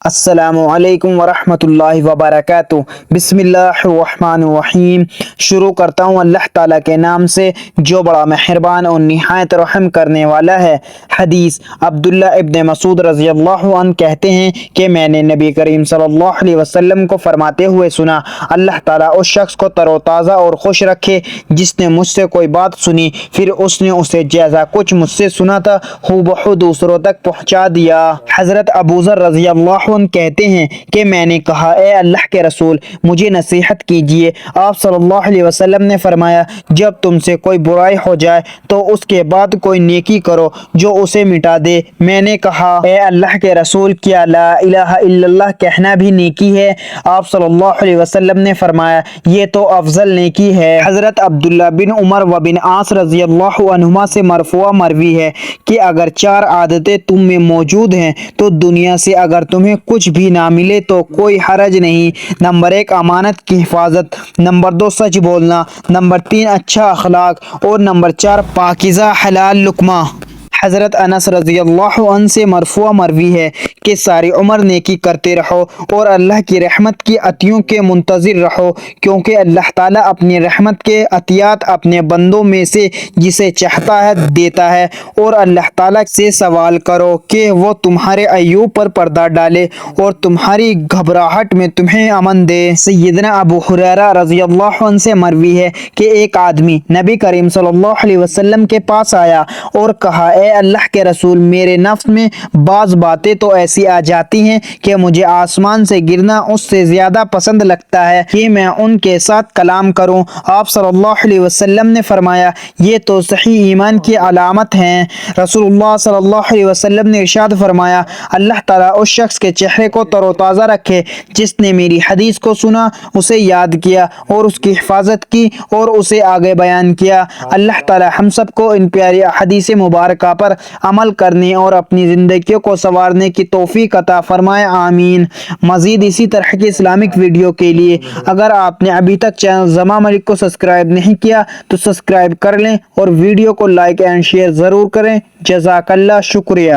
السلام علیکم ورحمۃ اللہ وبرکاتہ۔ بسم اللہ الرحمن الرحیم۔ شروع کرتا ہوں اللہ تعالیٰ کے نام سے جو بڑا مہربان اور نہایت رحم کرنے والا ہے۔ حدیث عبداللہ ابن مسعود رضی اللہ عنہ کہتے ہیں کہ میں نے نبی کریم صلی اللہ علیہ وسلم کو فرماتے ہوئے سنا، اللہ تعالیٰ اس شخص کو تر و تازہ اور خوش رکھے جس نے مجھ سے کوئی بات سنی، پھر اس نے اسے جیسا کچھ مجھ سے سنا تھا ہو بہو دوسروں تک پہنچا دیا۔ حضرت ابو ذر رضی اللہ عنہ کہتے ہیں کہ میں نے کہا، اے اللہ کے رسول، مجھے نصیحت کیجیے۔ آپ صلی اللہ علیہ وسلم نے فرمایا، جب تم سے کوئی برائی ہو جائے تو اس کے بعد کوئی نیکی کرو جو اسے مٹا دے۔ میں نے کہا، اے اللہ کے رسول، کیا لا الہ الا اللہ کہنا بھی نیکی ہے؟ آپ صلی اللہ علیہ وسلم نے فرمایا، یہ تو افضل نیکی ہے۔ حضرت عبداللہ بن عمر و بن عاص رضی اللہ عنہما سے مرفوع مروی ہے کہ اگر 4 عادتیں تم میں موجود ہیں تو دنیا سے اگر تمہیں کچھ بھی نہ ملے تو کوئی حرج نہیں۔ نمبر 1 امانت کی حفاظت، نمبر 2 سچ بولنا، نمبر 3 اچھا اخلاق اور نمبر 4 پاکیزہ حلال لقمہ۔ حضرت انس رضی اللہ عنہ سے مرفوع مروی ہے کہ ساری عمر نیکی کرتے رہو اور اللہ کی رحمت کی عطیوں کے منتظر رہو، کیونکہ اللہ تعالیٰ اپنی رحمت کے عطیات اپنے بندوں میں سے جسے چاہتا ہے دیتا ہے، اور اللہ تعالیٰ سے سوال کرو کہ وہ تمہارے عیوب پر پردہ ڈالے اور تمہاری گھبراہٹ میں تمہیں امن دے۔ سیدنا ابو ہریرہ رضی اللہ عنہ سے مروی ہے کہ ایک آدمی نبی کریم صلی اللہ علیہ وسلم کے پاس آیا اور کہا، اے اللہ کے رسول، میرے نفس میں بعض باتیں تو ایسی آ جاتی ہیں کہ مجھے آسمان سے گرنا اس سے زیادہ پسند لگتا ہے کہ میں ان کے ساتھ کلام کروں۔ آپ صلی اللہ علیہ وسلم نے فرمایا، یہ تو صحیح ایمان کی علامت ہیں۔ رسول اللہ صلی اللہ علیہ وسلم نے ارشاد فرمایا، اللہ تعالیٰ اس شخص کے چہرے کو تر و تازہ رکھے جس نے میری حدیث کو سنا، اسے یاد کیا اور اس کی حفاظت کی اور اسے آگے بیان کیا۔ اللہ تعالیٰ ہم سب کو ان پیاری احادیث مبارکہ پر عمل کرنے اور اپنی زندگیوں کو سنوارنے کی توفیق عطا فرمائے، آمین۔ مزید اسی طرح کی اسلامک ویڈیو کے لیے اگر آپ نے ابھی تک چینل زما ملک کو سبسکرائب نہیں کیا تو سبسکرائب کر لیں اور ویڈیو کو لائک اینڈ شیئر ضرور کریں۔ جزاک اللہ، شکریہ۔